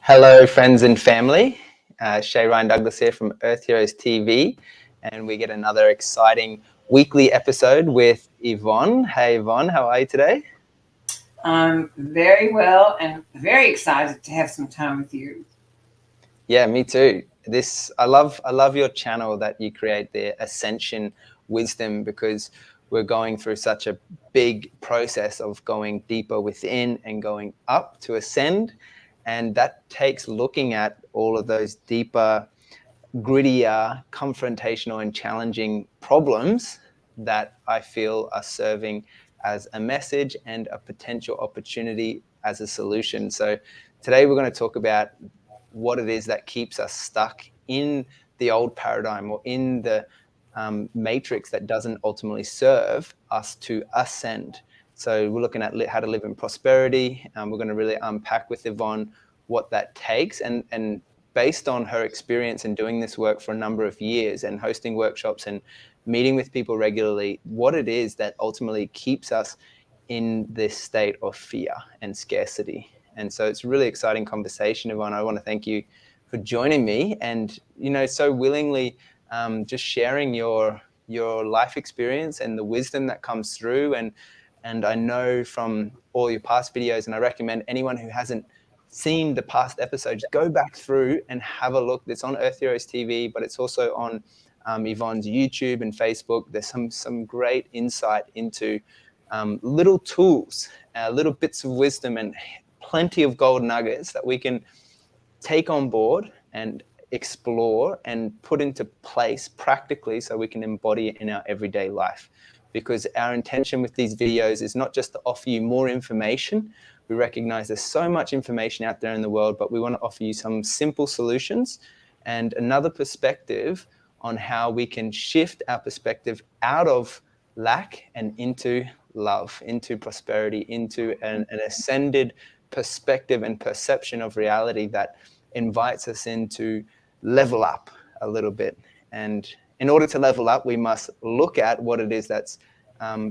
Hello, friends and family. Shay Ryan Douglas here from Earth Heroes TV, and we get another exciting weekly episode with Yvonne. Hey, Yvonne, how are you today? I'm very well and very excited to have some time with you. Yeah, me too. I love your channel that you create, the Ascension Wisdom, because we're going through such a big process of going deeper within and going up to ascend. And that takes looking at all of those deeper, grittier, confrontational and challenging problems that I feel are serving as a message and a potential opportunity as a solution. So today we're going to talk about what it is that keeps us stuck in the old paradigm or in the matrix that doesn't ultimately serve us to ascend. So we're looking at how to live in prosperity. We're going to really unpack with Yvonne what that takes, and based on her experience in doing this work for a number of years and hosting workshops and meeting with people regularly, what it is that ultimately keeps us in this state of fear and scarcity. And so it's a really exciting conversation, Yvonne. I want to thank you for joining me and, so willingly just sharing your life experience and the wisdom that comes through. And I know from all your past videos, and I recommend anyone who hasn't seen the past episodes, go back through and have a look. It's on Earth Heroes TV, but it's also on Yvonne's YouTube and Facebook. There's some great insight into little tools, little bits of wisdom, and plenty of gold nuggets that we can take on board and explore and put into place practically so we can embody it in our everyday life. Because our intention with these videos is not just to offer you more information. We recognize there's so much information out there in the world, but we want to offer you some simple solutions and another perspective on how we can shift our perspective out of lack and into love, into prosperity, into an ascended perspective and perception of reality that invites us into level up a little bit. And in order to level up, we must look at what it is that's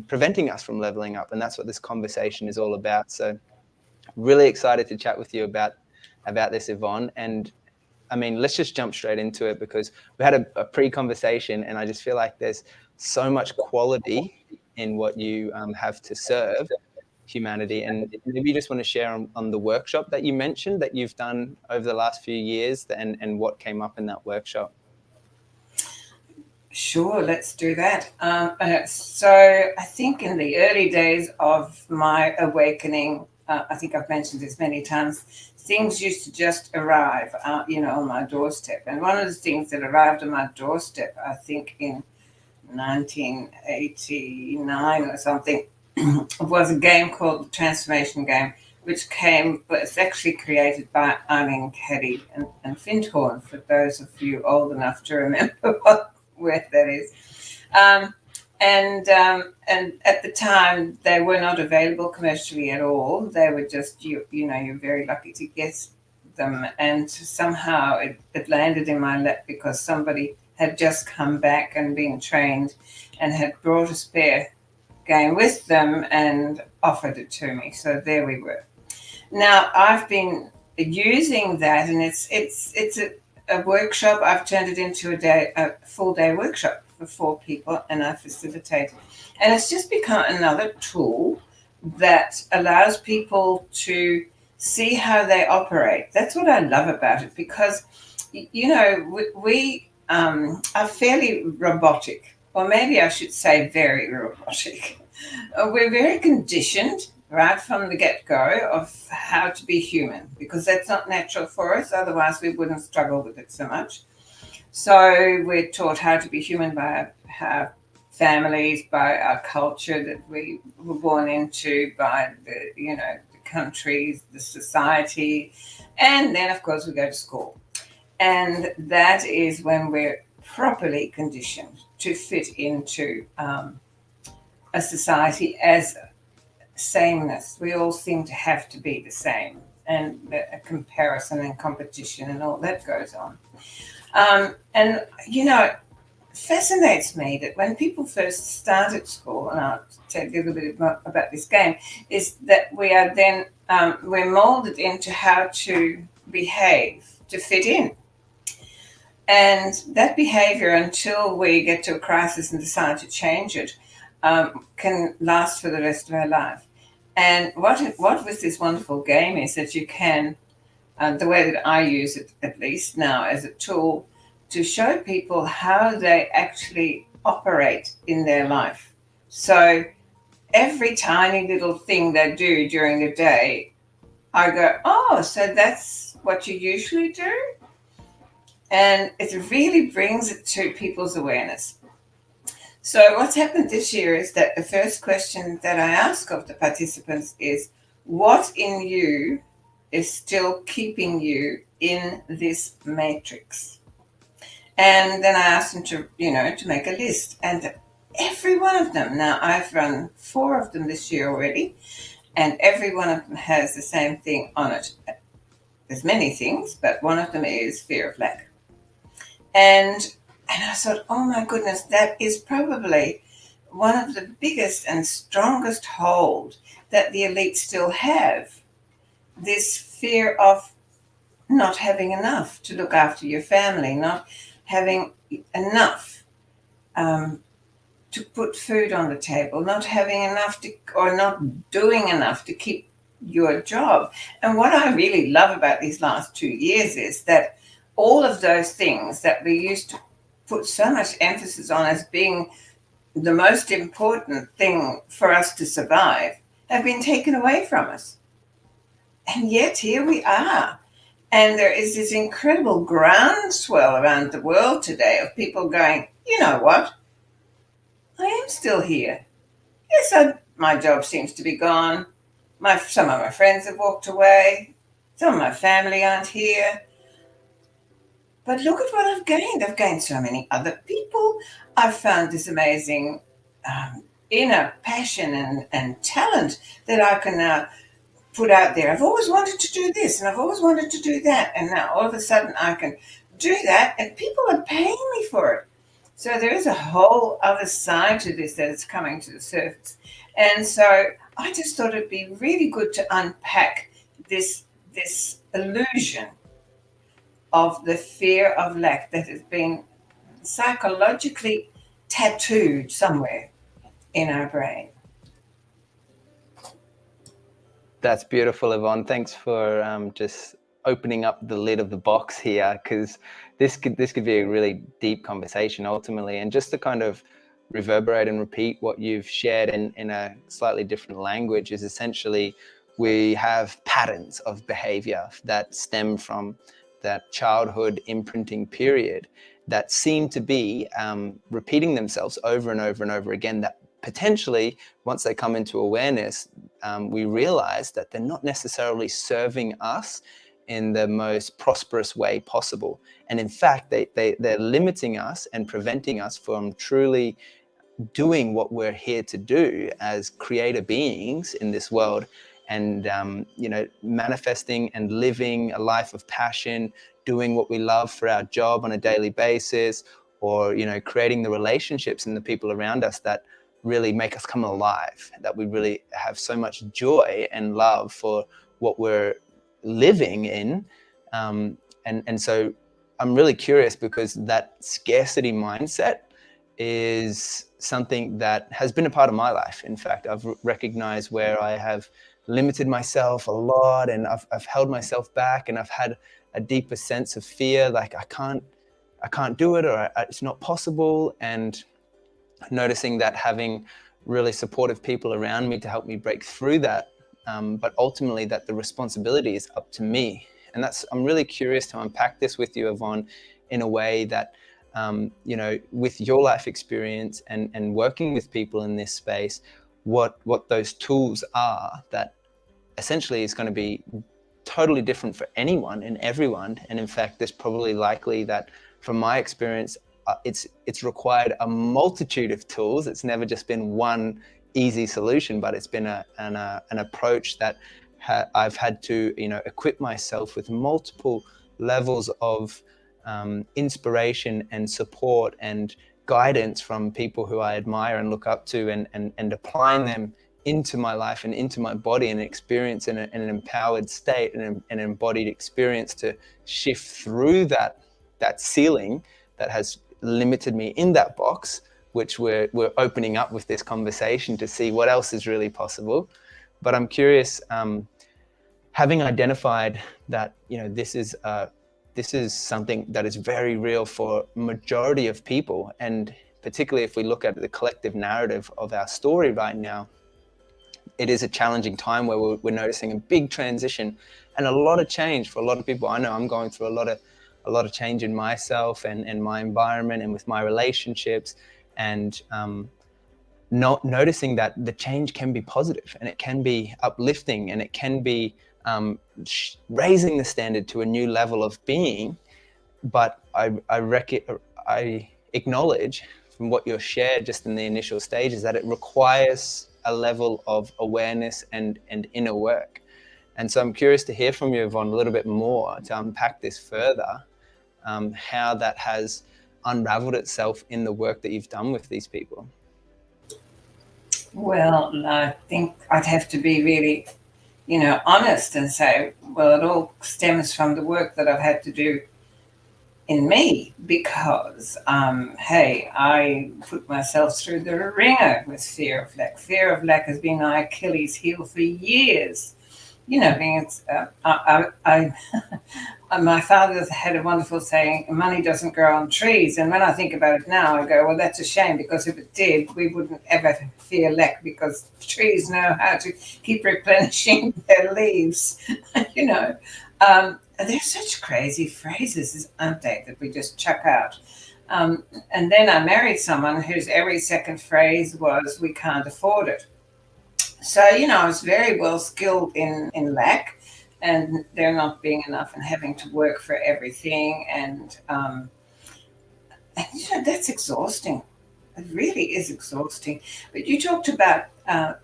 preventing us from leveling up. And that's what this conversation is all about. So really excited to chat with you about this, Yvonne. And I mean, let's just jump straight into it, because we had a pre-conversation and I just feel like there's so much quality in what you have to serve humanity. And maybe you just want to share on the workshop that you mentioned that you've done over the last few years and what came up in that workshop. Sure, let's do that. So I think in the early days of my awakening, I think I've mentioned this many times, things used to just arrive, on my doorstep. And one of the things that arrived on my doorstep, I think in 1989 or something, was a game called the Transformation Game, which was actually created by Eileen Caddy and Findhorn, for those of you old enough to remember where that is. And at the time, they were not available commercially at all. They were just, you're very lucky to get them. And somehow it landed in my lap because somebody had just come back and been trained and had brought a spare game with them and offered it to me. So there we were. Now I've been using that, and it's a workshop. I've turned it into a full day workshop for 4 people, and I facilitate. And it's just become another tool that allows people to see how they operate. That's what I love about it, because we are fairly robotic. Or maybe I should say very robotic. We're very conditioned right from the get-go of how to be human, because that's not natural for us. Otherwise, we wouldn't struggle with it so much. So we're taught how to be human by our families, by our culture that we were born into, by the countries, the society, and then, of course, we go to school. And that is when we're properly conditioned to fit into a society as sameness. We all seem to have to be the same, and a comparison and competition and all that goes on. And it fascinates me that when people first start at school, and I'll tell you a little bit about this game, is that we are then we're molded into how to behave to fit in. And that behavior, until we get to a crisis and decide to change it, can last for the rest of our life. And what with this wonderful game is that you can, the way that I use it at least now as a tool to show people how they actually operate in their life. So every tiny little thing they do during the day, I go, oh, so that's what you usually do? And it really brings it to people's awareness. So what's happened this year is that the first question that I ask of the participants is, what in you is still keeping you in this matrix? And then I ask them to, to make a list. And every one of them, now I've run 4 of them this year already, and every one of them has the same thing on it. There's many things, but one of them is fear of lack. And I thought, oh my goodness, that is probably one of the biggest and strongest hold that the elite still have. This fear of not having enough to look after your family, not having enough to put food on the table, not having enough to, or not doing enough to keep your job. And what I really love about these last 2 years is that all of those things that we used to put so much emphasis on as being the most important thing for us to survive have been taken away from us. And yet here we are. And there is this incredible groundswell around the world today of people going, you know what? I am still here. Yes, my job seems to be gone. Some of my friends have walked away. Some of my family aren't here. But look at what I've gained. I've gained so many other people. I've found this amazing inner passion and talent that I can now put out there. I've always wanted to do this and I've always wanted to do that. And now all of a sudden I can do that and people are paying me for it. So there is a whole other side to this that is coming to the surface. And so I just thought it'd be really good to unpack this illusion of the fear of lack that has been psychologically tattooed somewhere in our brain. That's beautiful, Yvonne. Thanks for just opening up the lid of the box here, because this could be a really deep conversation ultimately. And just to kind of reverberate and repeat what you've shared in a slightly different language is essentially we have patterns of behavior that stem from that childhood imprinting period that seem to be repeating themselves over and over and over again, that potentially once they come into awareness, we realize that they're not necessarily serving us in the most prosperous way possible. And in fact, they're limiting us and preventing us from truly doing what we're here to do as creator beings in this world, and manifesting and living a life of passion, doing what we love for our job on a daily basis, or creating the relationships and the people around us that really make us come alive, that we really have so much joy and love for what we're living in. And so I'm really curious, because that scarcity mindset is something that has been a part of my life. In fact, I've recognized where I have limited myself a lot, and I've held myself back, and I've had a deeper sense of fear, like I can't do it, or it's not possible. And noticing that having really supportive people around me to help me break through that, but ultimately that the responsibility is up to me. And I'm really curious to unpack this with you, Yvonne, in a way that with your life experience and working with people in this space, what those tools are that essentially is going to be totally different for anyone and everyone. And in fact, there's probably likely that from my experience, it's required a multitude of tools. It's never just been one easy solution, but it's been an approach that I've had to equip myself with multiple levels of inspiration and support and guidance from people who I admire and look up to, and applying them into my life and into my body and experience in an empowered state and an embodied experience to shift through that ceiling that has limited me in that box, which we're opening up with this conversation to see what else is really possible. But I'm curious, having identified that, you know, this is something that is very real for majority of people, and particularly if we look at the collective narrative of our story right now, it is a challenging time where we're noticing a big transition and a lot of change for a lot of people. I know I'm going through a lot of change in myself and my environment and with my relationships, and not noticing that the change can be positive and it can be uplifting and it can be raising the standard to a new level of being. But I acknowledge from what you're shared just in the initial stages that it requires a level of awareness and inner work. And so I'm curious to hear from you, Yvonne, a little bit more to unpack this further, how that has unraveled itself in the work that you've done with these people. Well, I think I'd have to be really, honest and say, well, it all stems from the work that I've had to do in me, because, hey, I put myself through the ringer with fear of lack. Fear of lack has been my Achilles heel for years. My father had a wonderful saying, money doesn't grow on trees. And when I think about it now, I go, well, that's a shame, because if it did, we wouldn't ever fear lack, because trees know how to keep replenishing their leaves, There's such crazy phrases, aren't they, that we just chuck out. And then I married someone whose every second phrase was, we can't afford it. So, I was very well skilled in lack, and there not being enough and having to work for everything. And that's exhausting. It really is exhausting. But you talked about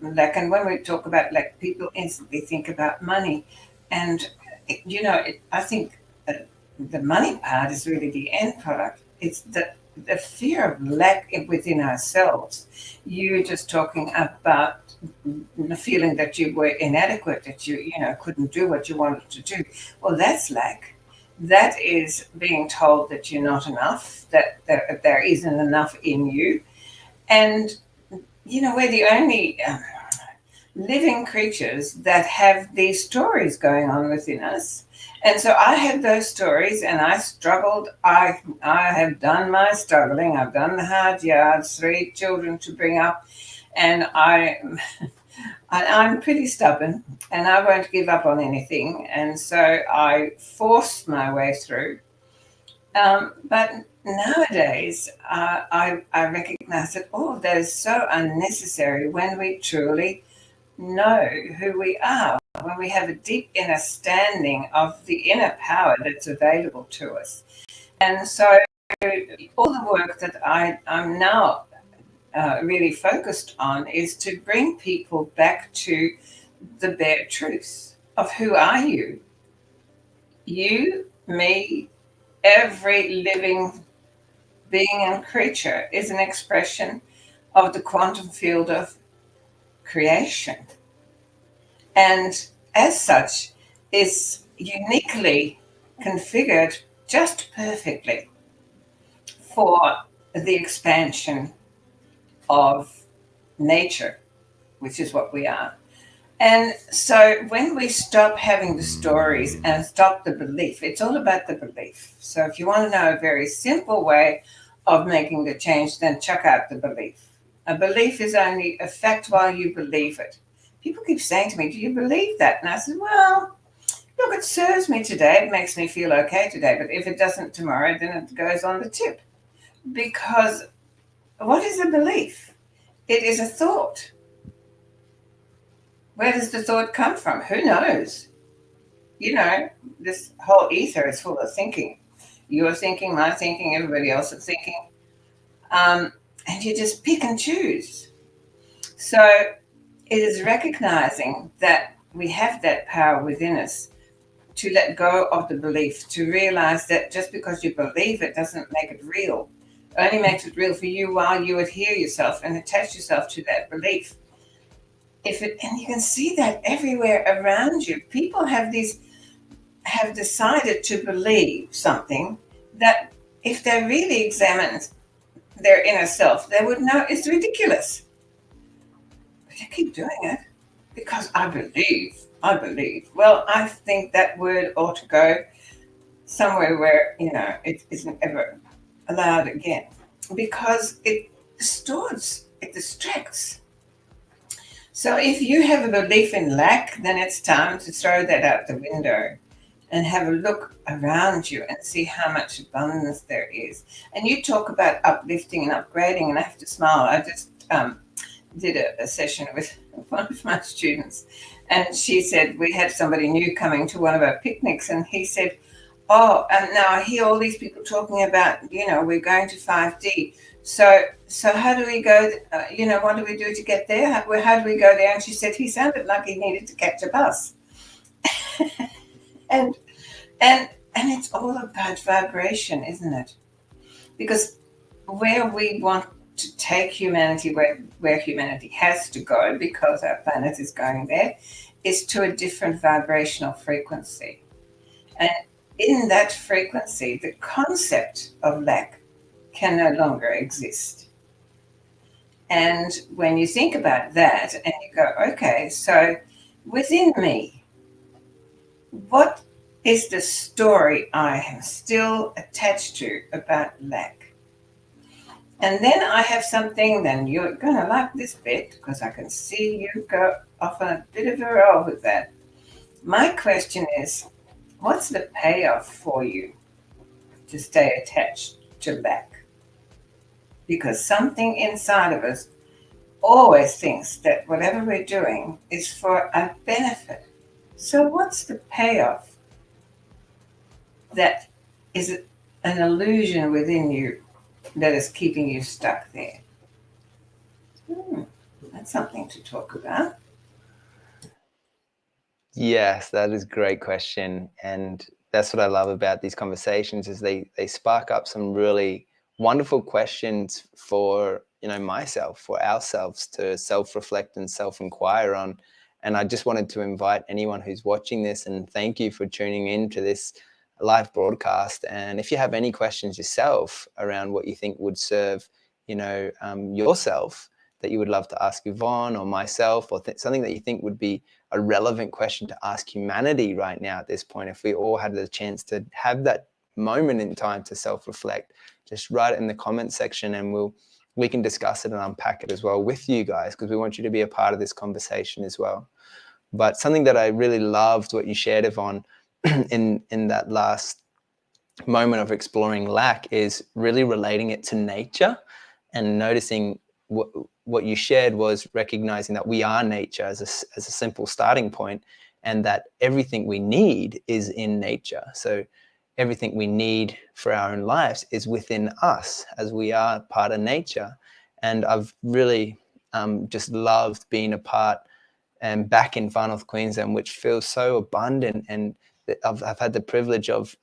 lack, and when we talk about lack, people instantly think about money. And I think the money part is really the end product. It's the fear of lack within ourselves. You were just talking about the feeling that you were inadequate, that you couldn't do what you wanted to do. Well, that's lack. That is being told that you're not enough, that there isn't enough in you. And, we're the only living creatures that have these stories going on within us. And so I had those stories, and I struggled. I have done my struggling. I've done the hard yards, 3 children to bring up, and I'm pretty stubborn, and I won't give up on anything. And so I forced my way through. But nowadays, I recognize that all of that is so unnecessary when we truly know who we are, when we have a deep understanding of the inner power that's available to us. And so all the work that I'm now really focused on is to bring people back to the bare truth of who are you. You, me, every living being and creature is an expression of the quantum field of creation, and as such is uniquely configured just perfectly for the expansion of nature, which is what we are. And so when we stop having the stories and stop the belief, it's all about the belief. So if you want to know a very simple way of making the change, then chuck out the belief. A belief is only a fact while you believe it. People keep saying to me, do you believe that? And I said, well, look, it serves me today. It makes me feel okay today. But if it doesn't tomorrow, then it goes on the tip. Because what is a belief? It is a thought. Where does the thought come from? Who knows? This whole ether is full of thinking. You're thinking, my thinking, everybody else is thinking. And you just pick and choose. So it is recognizing that we have that power within us to let go of the belief, to realize that just because you believe it doesn't make it real. It only makes it real for you while you adhere yourself and attach yourself to that belief. and you can see that everywhere around you. People have decided to believe something that if they really examined their inner self, they would know it's ridiculous. But they keep doing it because I believe. I believe. Well, I think that word ought to go somewhere where, it isn't ever allowed again because it distorts, it distracts. So if you have a belief in lack, then it's time to throw that out the window and have a look around you and see how much abundance there is. And you talk about uplifting and upgrading, and I have to smile. I just did a session with one of my students, and she said we had somebody new coming to one of our picnics, and he said, "Oh, and now I hear all these people talking about, we're going to 5D. So how do we go? What do we do to get there? How do we go there?" And she said he sounded like he needed to catch a bus, and and it's all about vibration, isn't it? Because where we want to take humanity, where humanity has to go, because our planet is going there, is to a different vibrational frequency. And in that frequency, the concept of lack can no longer exist. And when you think about that and you go, okay, so within me, what is the story I am still attached to about lack? And then I have something, then you're going to like this bit because I can see you go off on a bit of a roll with that. My question is, what's the payoff for you to stay attached to lack? Because something inside of us always thinks that whatever we're doing is for our benefit. So, what's the payoff that is an illusion within you that is keeping you stuck there? That's something to talk about. Yes, that is a great question. And that's what I love about these conversations is they spark up some really wonderful questions for, myself, for ourselves to self-reflect and self-inquire on. And I just wanted to invite anyone who's watching this and thank you for tuning in to this live broadcast. And if you have any questions yourself around what you think would serve, yourself, that you would love to ask Yvonne or myself, or something that you think would be a relevant question to ask humanity right now at this point, if we all had the chance to have that moment in time to self-reflect, just write it in the comment section and we can discuss it and unpack it as well with you guys, because we want you to be a part of this conversation as well. But something that I really loved what you shared, Yvonne, in that last moment of exploring lack is really relating it to nature and noticing what you shared was recognizing that we are nature as a simple starting point, and that everything we need is in nature. So everything we need for our own lives is within us, as we are part of nature. And I've really just loved being a part and back in Far North Queensland, which feels so abundant. And I've had the privilege of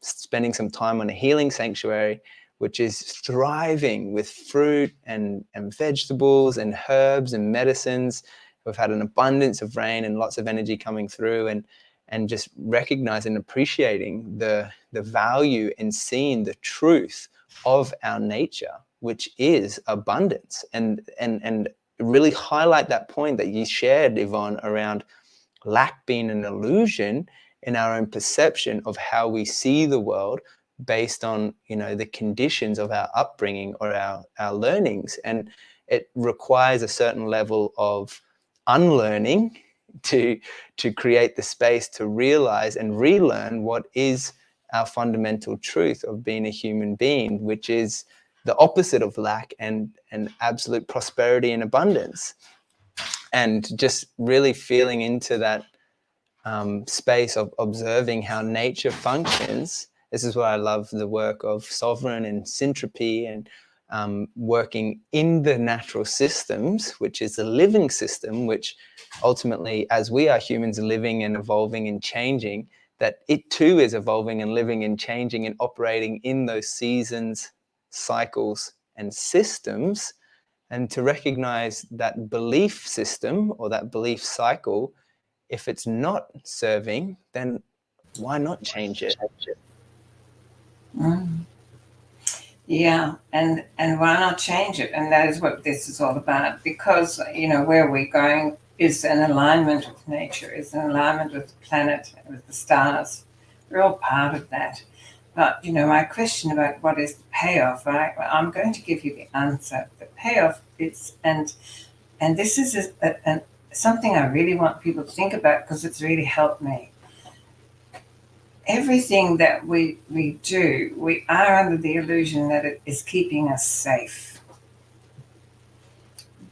spending some time on a healing sanctuary, which is thriving with fruit and vegetables and herbs and medicines. We've had an abundance of rain and lots of energy coming through, and just recognizing and appreciating the value in seeing the truth of our nature, which is abundance, and really highlight that point that you shared, Yvonne, around lack being an illusion in our own perception of how we see the world based on, the conditions of our upbringing or our learnings. And it requires a certain level of unlearning to create the space to realize and relearn what is our fundamental truth of being a human being, which is the opposite of lack and absolute prosperity and abundance. And just really feeling into that space of observing how nature functions. This is why I love the work of Sovereign and Syntropy, and working in the natural systems, which is a living system, which ultimately, as we are humans living and evolving and changing, that it too is evolving and living and changing and operating in those seasons, cycles, and systems. and to recognize that belief system or that belief cycle. If it's not serving, then why not change it? Mm. Yeah, and why not change it? And that is what this is all about, because where we're going is an alignment with nature, is an alignment with the planet, with the stars. We're all part of that. But my question about what is the payoff, right? Well, I'm going to give you the answer. The payoff is, and this is something I really want people to think about, because it's really helped me. Everything that we do, we are under the illusion that it is keeping us safe.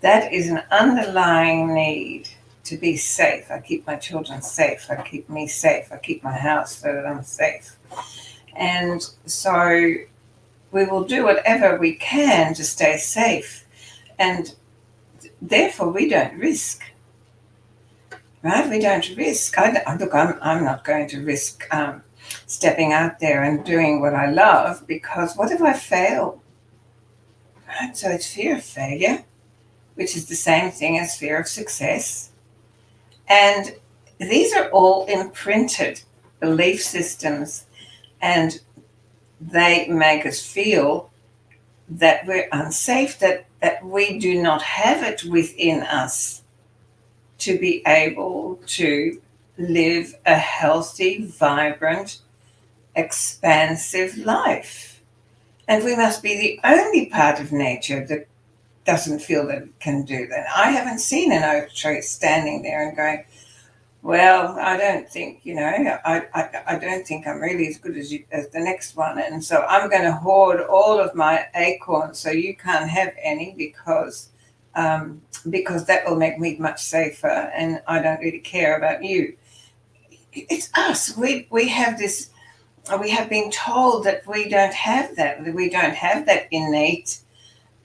That is an underlying need to be safe. I keep my children safe. I keep me safe. I keep my house so that I'm safe. And so we will do whatever we can to stay safe. And therefore, we don't risk. Right? We don't risk. Look, I'm not going to risk stepping out there and doing what I love, because what if I fail? Right? So it's fear of failure, which is the same thing as fear of success. And these are all imprinted belief systems, and they make us feel that we're unsafe, that we do not have it within us to be able to live a healthy, vibrant, expansive life. And we must be the only part of nature that doesn't feel that it can do that. I haven't seen an oak tree standing there and going, well, I don't think, I don't think I'm really as good as the next one. And so I'm going to hoard all of my acorns so you can't have any, because that will make me much safer, and I don't really care about you. It's us. We have this. We have been told that we don't have that. That we don't have that innate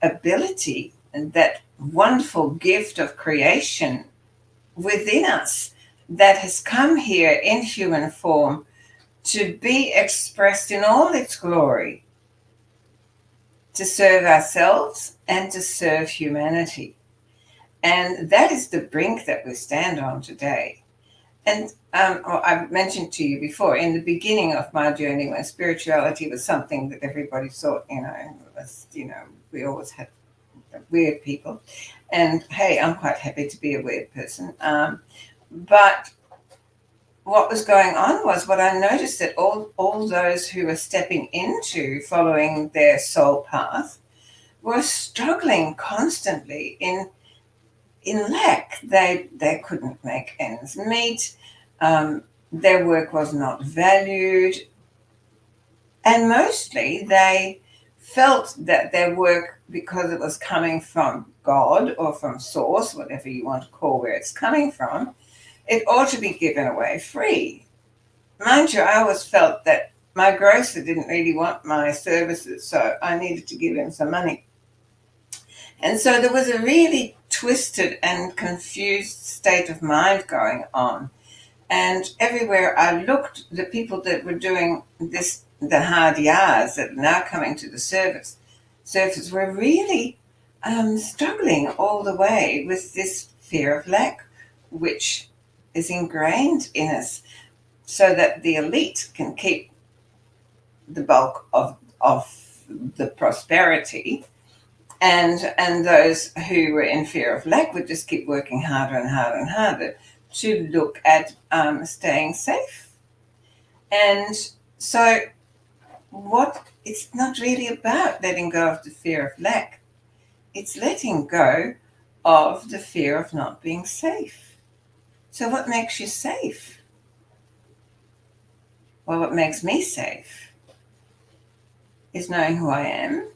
ability and that wonderful gift of creation within us that has come here in human form to be expressed in all its glory, to serve ourselves and to serve humanity. And that is the brink that we stand on today. And I've mentioned to you before, in the beginning of my journey, when spirituality was something that everybody thought, we always had weird people. And hey, I'm quite happy to be a weird person. But what was going on was, what I noticed, that all those who were stepping into following their soul path were struggling constantly in lack. They couldn't make ends meet. Their work was not valued. And mostly they felt that their work, because it was coming from God or from Source, whatever you want to call where it's coming from, it ought to be given away free. Mind you, I always felt that my grocer didn't really want my services, so I needed to give him some money. And so there was a really twisted and confused state of mind going on. And everywhere I looked, the people that were doing this, the hard yards that are now coming to the surface were really struggling all the way with this fear of lack, which is ingrained in us, so that the elite can keep the bulk of the prosperity, and those who were in fear of lack would just keep working harder and harder and harder to look at staying safe. And so it's not really about letting go of the fear of lack. It's letting go of the fear of not being safe. So what makes you safe? Well, what makes me safe is knowing who I am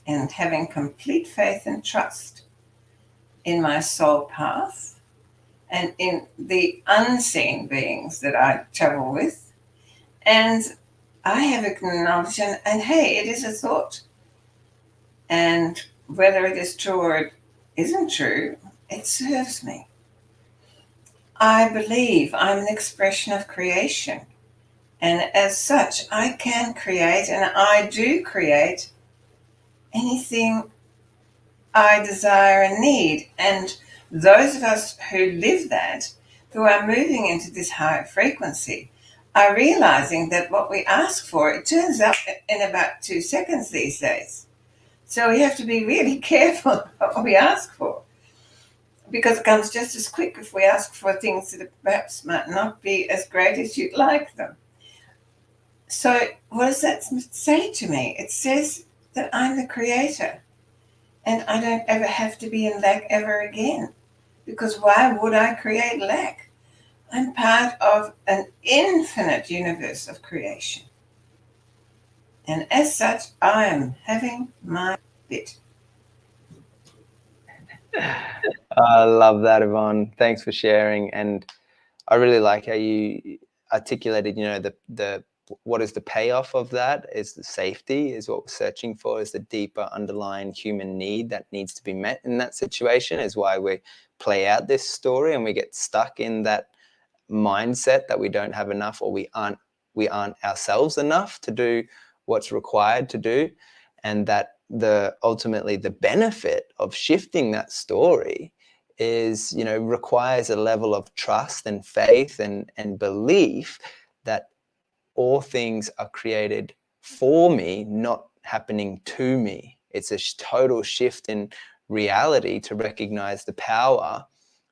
and having complete faith and trust in my soul path and in the unseen beings that I travel with. And I have acknowledged, and hey, it is a thought. And whether it is true or it isn't true, it serves me. I believe I'm an expression of creation. And as such, I can create, and I do create anything I desire and need. And those of us who live that, who are moving into this higher frequency, are realizing that what we ask for, it turns up in about 2 seconds these days. So we have to be really careful what we ask for, because it comes just as quick if we ask for things that perhaps might not be as great as you'd like them. So what does that say to me? It says that I'm the creator and I don't ever have to be in lack ever again. Because why would I create lack? I'm part of an infinite universe of creation. And as such, I am having my bit. I love that, Yvonne. Thanks for sharing. And I really like how you articulated, the what is the payoff of that is the safety, is what we're searching for, is the deeper underlying human need that needs to be met in that situation, is why we play out this story and we get stuck in that mindset that we don't have enough, or we aren't ourselves enough to do what's required to do. And that ultimately the benefit of shifting that story is, requires a level of trust and faith and belief that all things are created for me, not happening to me. It's a total shift in reality to recognize the power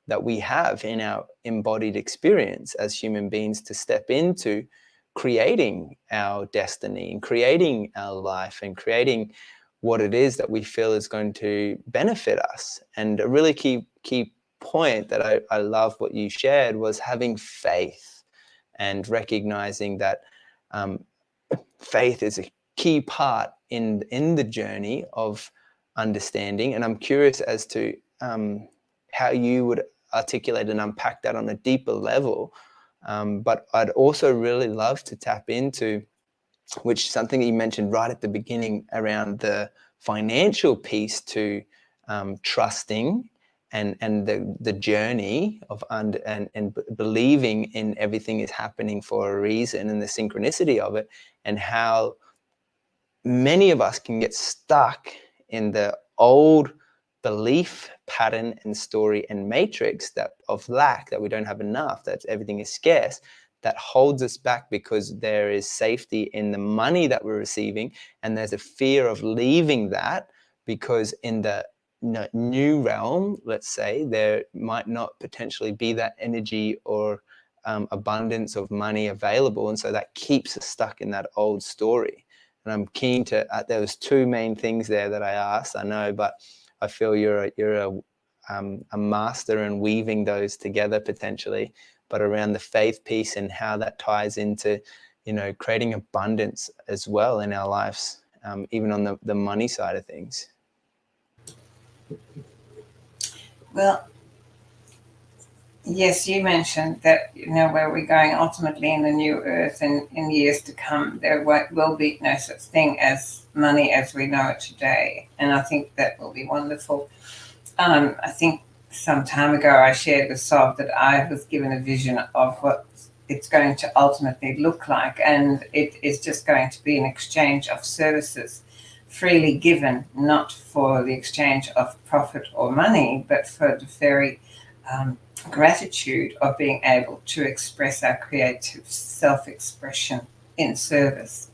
that we have in our embodied experience as human beings to step into creating our destiny and creating our life and creating what it is that we feel is going to benefit us. And a really key point that I love what you shared was having faith and recognizing that faith is a key part in the journey of understanding. And I'm curious as to how you would articulate and unpack that on a deeper level. But I'd also really love to tap into, which is something that you mentioned right at the beginning around the financial piece to trusting and the journey of and believing in everything is happening for a reason and the synchronicity of it, and how many of us can get stuck in the old belief pattern and story and matrix that of lack, that we don't have enough, that everything is scarce, that holds us back because there is safety in the money that we're receiving, and there's a fear of leaving that because in the new realm, let's say, there might not potentially be that energy or abundance of money available, and so that keeps us stuck in that old story. And I'm keen to there was two main things there that I asked, I know, but I feel you're a master in weaving those together potentially, but around the faith piece and how that ties into, creating abundance as well in our lives, even on the money side of things. Well, yes, you mentioned that, where we're going ultimately in the new earth and in years to come, there will be no such thing as money as we know it today. And I think that will be wonderful. I think some time ago I shared with Sob that I was given a vision of what it's going to ultimately look like. And it is just going to be an exchange of services freely given, not for the exchange of profit or money, but for the very gratitude of being able to express our creative self-expression in service.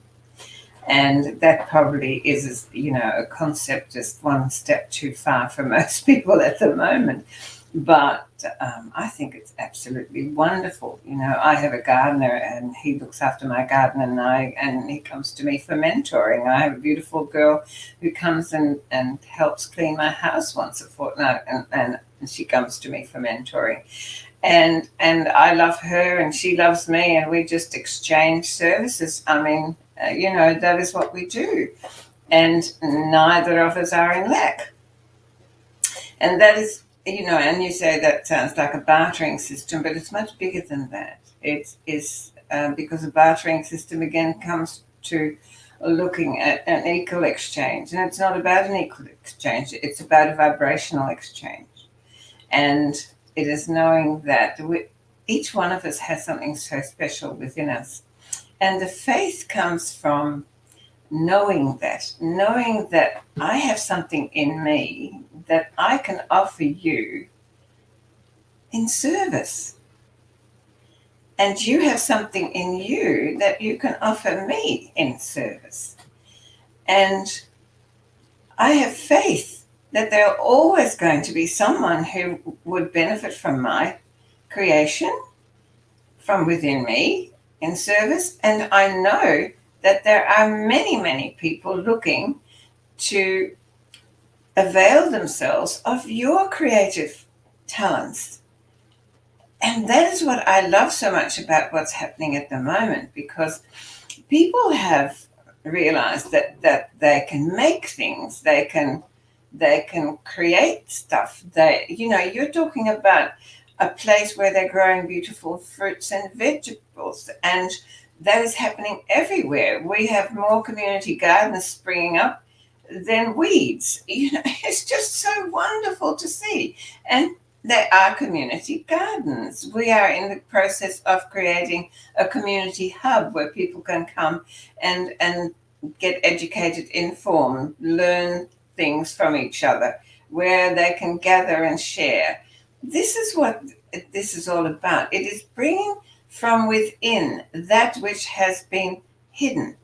And that probably is, a concept just one step too far for most people at the moment. But I think it's absolutely wonderful. I have a gardener and he looks after my garden, and he comes to me for mentoring. I have a beautiful girl who comes and helps clean my house once a fortnight, and she comes to me for mentoring. And I love her and she loves me, and we just exchange services. I mean, that is what we do. And neither of us are in lack. And that is, and you say that sounds like a bartering system, but it's much bigger than that. It is because a bartering system, again, comes to looking at an equal exchange. And it's not about an equal exchange, it's about a vibrational exchange. And it is knowing that each one of us has something so special within us. And the faith comes from knowing that I have something in me that I can offer you in service. And you have something in you that you can offer me in service. And I have faith that there are always going to be someone who would benefit from my creation from within me in service. And I know that there are many, many people looking to avail themselves of your creative talents. And that is what I love so much about what's happening at the moment, because people have realized that they can make things, they can create stuff. You're talking about a place where they're growing beautiful fruits and vegetables, and that is happening everywhere. We have more community gardens springing up than weeds. It's just so wonderful to see. And they are community gardens. We are in the process of creating a community hub where people can come and get educated, informed, learn things from each other, where they can gather and share. This is what this is all about. It is bringing from within that which has been hidden.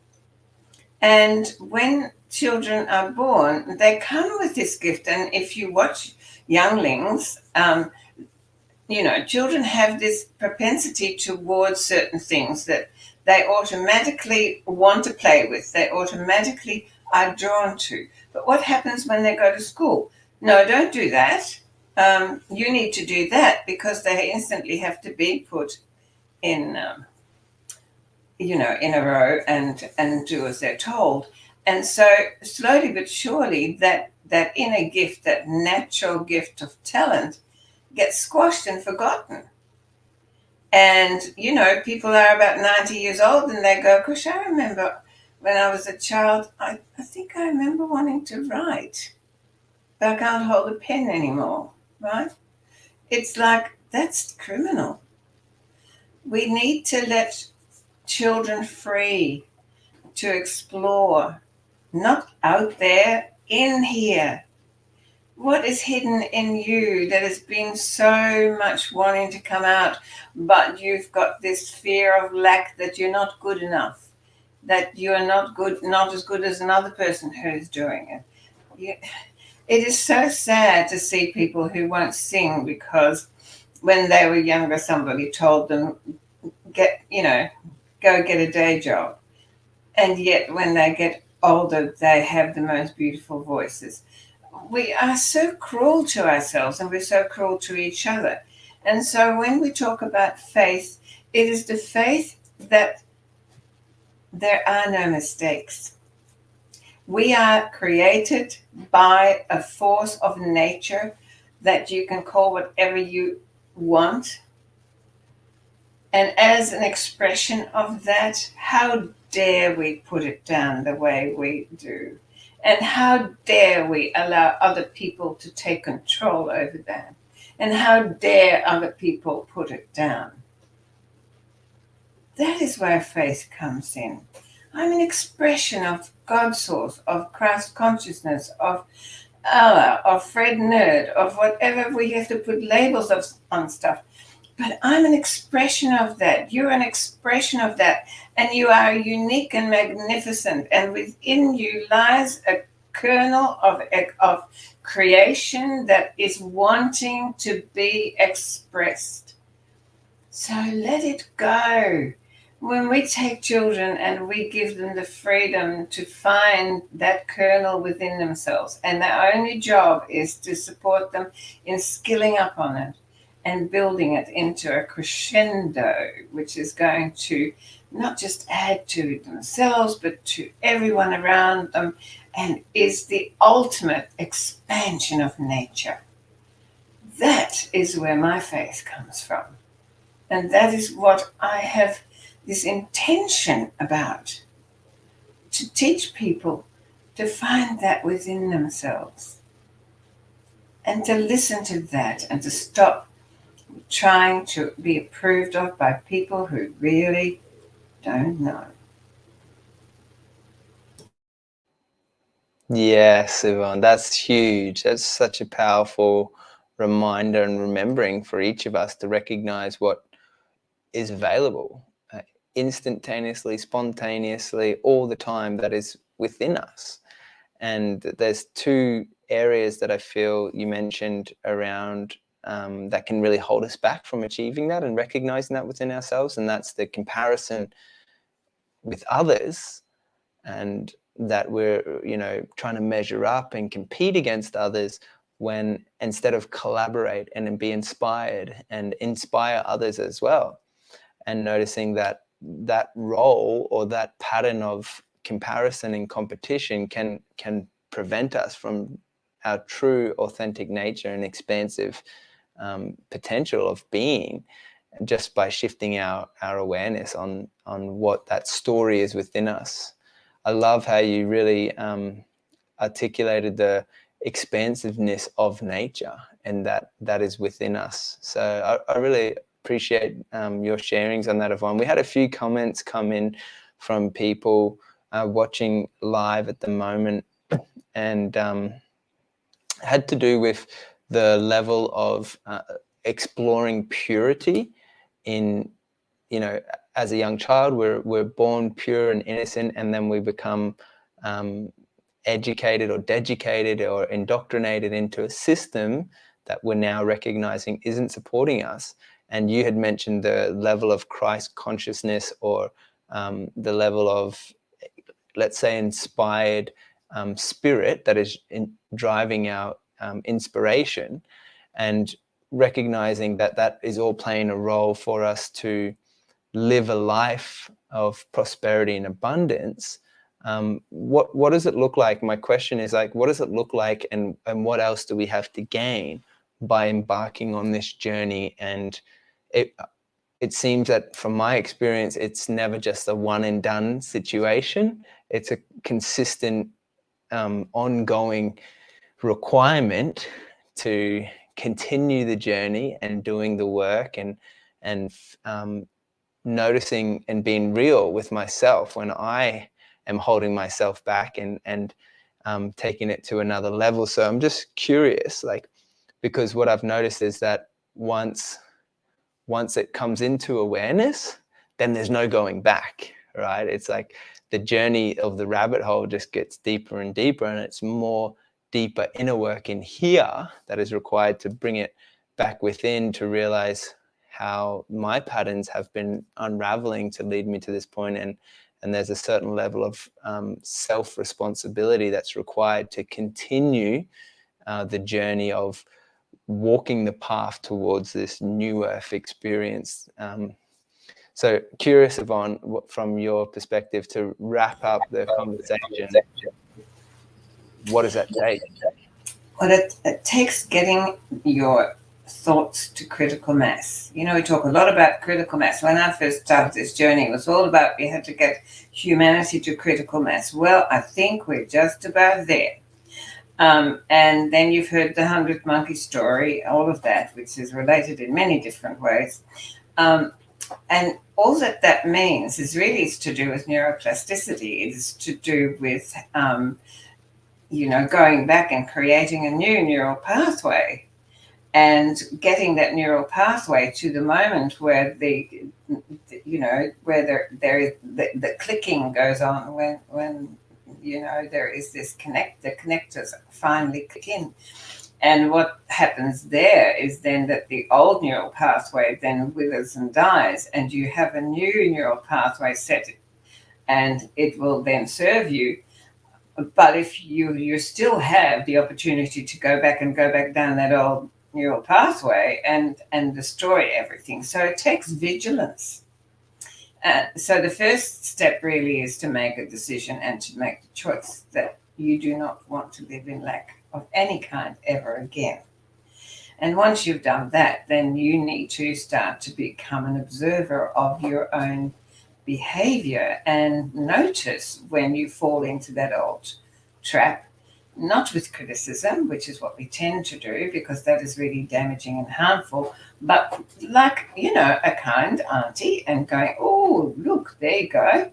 And when children are born, they come with this gift. And if you watch younglings, children have this propensity towards certain things that they automatically want to play with, they automatically are drawn to. But what happens when they go to school? No, don't do that. You need to do that, because they instantly have to be put in, in a row and do as they're told. And so slowly but surely that inner gift, that natural gift of talent, gets squashed and forgotten. And, people are about 90 years old and they go, gosh, I remember when I was a child, I think I remember wanting to write, but I can't hold a pen anymore, right? It's like, that's criminal. We need to let children free to explore, not out there, in here. What is hidden in you that has been so much wanting to come out, but you've got this fear of lack, that you're not good enough, that you're not good, not as good as another person who's doing it. It is so sad to see people who won't sing because when they were younger, somebody told them, go get a day job. And yet when they get older, they have the most beautiful voices. We are so cruel to ourselves and we're so cruel to each other. And so when we talk about faith, it is the faith that there are no mistakes. We are created by a force of nature that you can call whatever you want. And as an expression of that, how dare we put it down the way we do? And how dare we allow other people to take control over that? And how dare other people put it down? That is where faith comes in. I'm an expression of God's source, of Christ consciousness, of Allah, of Fred Nerd, of whatever we have to put labels on stuff. But I'm an expression of that. You're an expression of that. And you are unique and magnificent. And within you lies a kernel of creation that is wanting to be expressed. So let it go. When we take children and we give them the freedom to find that kernel within themselves, and their only job is to support them in skilling up on it and building it into a crescendo, which is going to not just add to themselves, but to everyone around them, and is the ultimate expansion of nature. That is where my faith comes from. And that is what I have this intention about, to teach people to find that within themselves and to listen to that and to stop trying to be approved of by people who really don't know. Yes, Yvonne, that's huge. That's such a powerful reminder and remembering for each of us to recognize what is available instantaneously, spontaneously, all the time, that is within us. And there's two areas that I feel you mentioned around that can really hold us back from achieving that and recognizing that within ourselves. And that's the comparison with others, and that we're, trying to measure up and compete against others, when instead of collaborate and be inspired and inspire others as well. And noticing that that role or that pattern of comparison and competition can prevent us from our true authentic nature and expansive potential of being, just by shifting our awareness on what that story is within us. I love how you really articulated the expansiveness of nature, and that is within us. So I really appreciate your sharings on that, Yvonne. We had a few comments come in from people watching live at the moment, and had to do with the level of exploring purity in, as a young child, we're born pure and innocent, and then we become educated or deducated or indoctrinated into a system that we're now recognizing isn't supporting us. And you had mentioned the level of Christ consciousness, or the level of, let's say, inspired spirit that is driving our inspiration, and recognizing that that is all playing a role for us to live a life of prosperity and abundance. What does it look like? My question is, like, what does it look like, and what else do we have to gain by embarking on this journey? And it seems that, from my experience, it's never just a one and done situation. It's a consistent, ongoing requirement to continue the journey and doing the work, and noticing and being real with myself when I am holding myself back, and taking it to another level. So I'm just curious, like, because what I've noticed is that once it comes into awareness, then there's no going back, right? It's like the journey of the rabbit hole just gets deeper and deeper, and it's more deeper inner work in here that is required to bring it back within, to realize how my patterns have been unraveling to lead me to this point. And there's a certain level of self-responsibility that's required to continue the journey of walking the path towards this new earth experience. So curious, Yvonne, from your perspective, to wrap up the conversation, what does that take? Well, it takes getting your thoughts to critical mass. We talk a lot about critical mass. When I first started this journey, it was all about we had to get humanity to critical mass. Well, I think we're just about there. And then you've heard the 100 monkey story, all of that, which is related in many different ways. And all that means is really it's to do with neuroplasticity. It is to do with, going back and creating a new neural pathway, and getting that neural pathway to the moment where where the clicking goes on, when there is this the connectors finally click in. And what happens there is then that the old neural pathway then withers and dies, and you have a new neural pathway set, and it will then serve you. But if you still have the opportunity to go back down that old neural pathway and destroy everything. So it takes vigilance. So the first step really is to make a decision and to make the choice that you do not want to live in lack of any kind ever again. And once you've done that, then you need to start to become an observer of your own behavior and notice when you fall into that old trap, not with criticism, which is what we tend to do because that is really damaging and harmful, but like, a kind auntie and going, oh, look, there you go.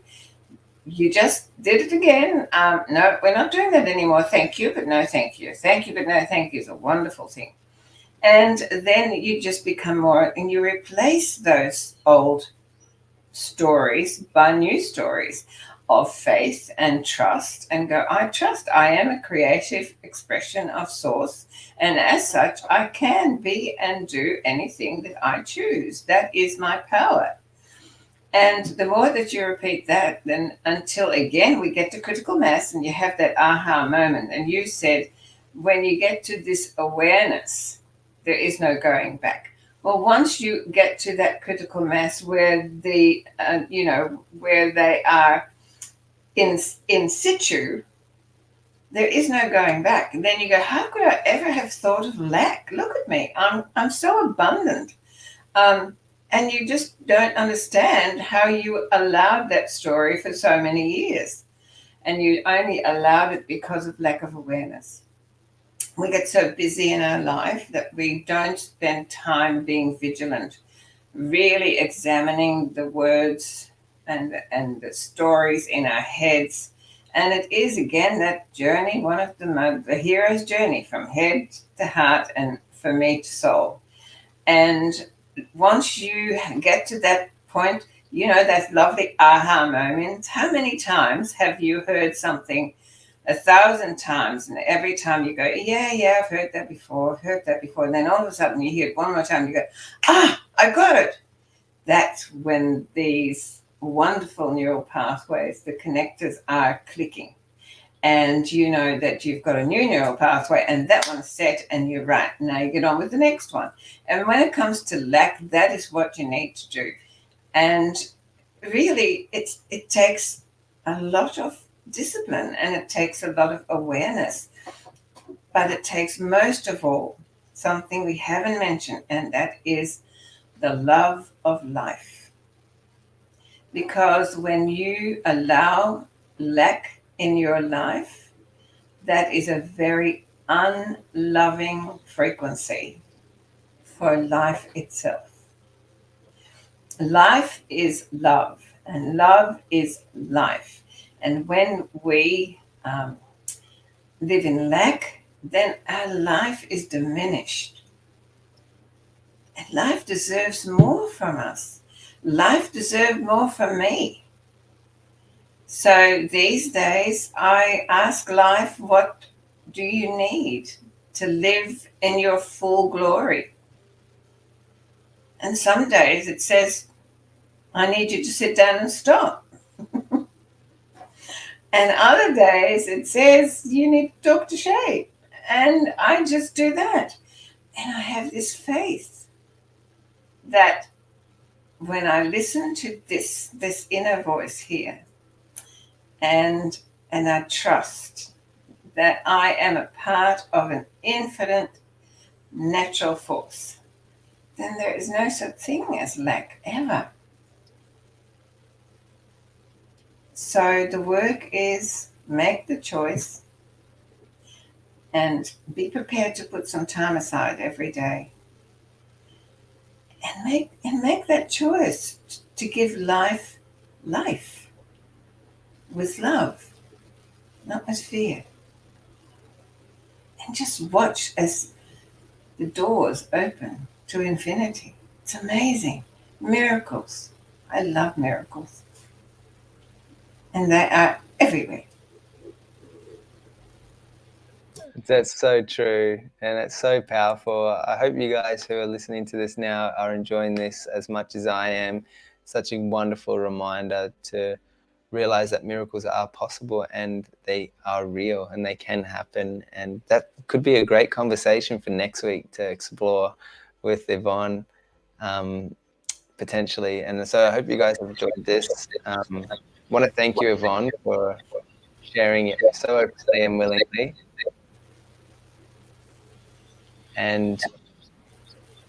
you just did it again. No, we're not doing that anymore. Thank you, but no thank you. Thank you, but no thank you is a wonderful thing. And then you just become more, and you replace those old stories by new stories of faith and trust, and go, I trust I am a creative expression of source, and as such I can be and do anything that I choose. That is my power. And the more that you repeat that, then until again we get to critical mass and you have that aha moment. And you said, when you get to this awareness, there is no going back. Well, once you get to that critical mass where where they are in situ, there is no going back. And then you go, how could I ever have thought of lack? Look at me, I'm so abundant. And you just don't understand how you allowed that story for so many years. And you only allowed it because of lack of awareness. We get so busy in our life that we don't spend time being vigilant, really examining the words and the stories in our heads. And it is, again, that journey, one of the hero's journey from head to heart and for me to soul. And once you get to that point, that lovely aha moment. How many times have you heard something 1,000 times, and every time you go, yeah, I've heard that before, and then all of a sudden you hear it one more time, and you go, I got it. That's when these wonderful neural pathways, the connectors, are clicking. And you know that you've got a new neural pathway and that one's set, and you're right. Now you get on with the next one. And when it comes to lack, that is what you need to do. And really, it takes a lot of discipline and it takes a lot of awareness. But it takes most of all something we haven't mentioned, and that is the love of life. Because when you allow lack in your life, that is a very unloving frequency for life itself. Life is love, and love is life. And when we live in lack, then our life is diminished. And life deserves more from us. Life deserved more from me. So these days, I ask life, what do you need to live in your full glory? And some days it says, I need you to sit down and stop. And other days it says, you need to talk to Shay. And I just do that. And I have this faith that when I listen to this inner voice here, and I trust that I am a part of an infinite natural force, then there is no such thing as lack ever. So the work is make the choice and be prepared to put some time aside every day and make that choice to give life with love, not with fear. And just watch as the doors open to infinity. It's amazing. Miracles. I love miracles. And they are everywhere. That's so true, and it's so powerful. I hope you guys who are listening to this now are enjoying this as much as I am. Such a wonderful reminder to realize that miracles are possible and they are real and they can happen. And that could be a great conversation for next week to explore with Yvonne, potentially. And so I hope you guys have enjoyed this. I want to thank you, Yvonne, for sharing it so openly and willingly. And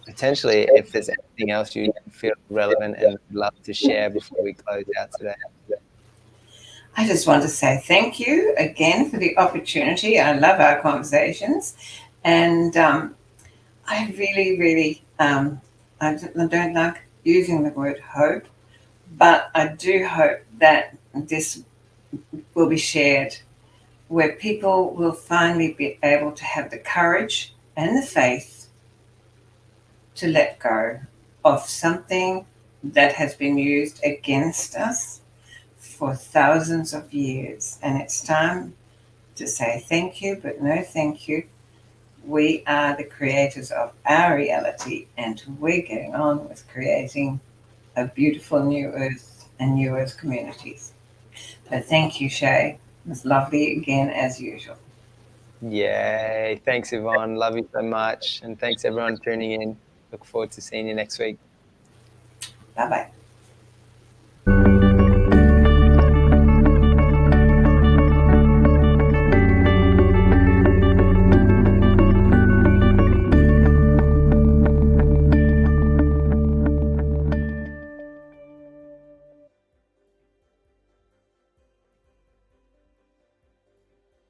potentially, if there's anything else you feel relevant and would love to share before we close out today. I just want to say thank you again for the opportunity. I love our conversations. And I really, really, I don't like using the word hope, but I do hope that this will be shared, where people will finally be able to have the courage and the faith to let go of something that has been used against us for thousands of years. And it's time to say thank you, but no thank you. We are the creators of our reality, and we're getting on with creating a beautiful new earth and new earth communities. So thank you, Shay. It was lovely again, as usual. Yay. Thanks, Yvonne. Love you so much. And thanks, everyone, tuning in. Look forward to seeing you next week. Bye bye.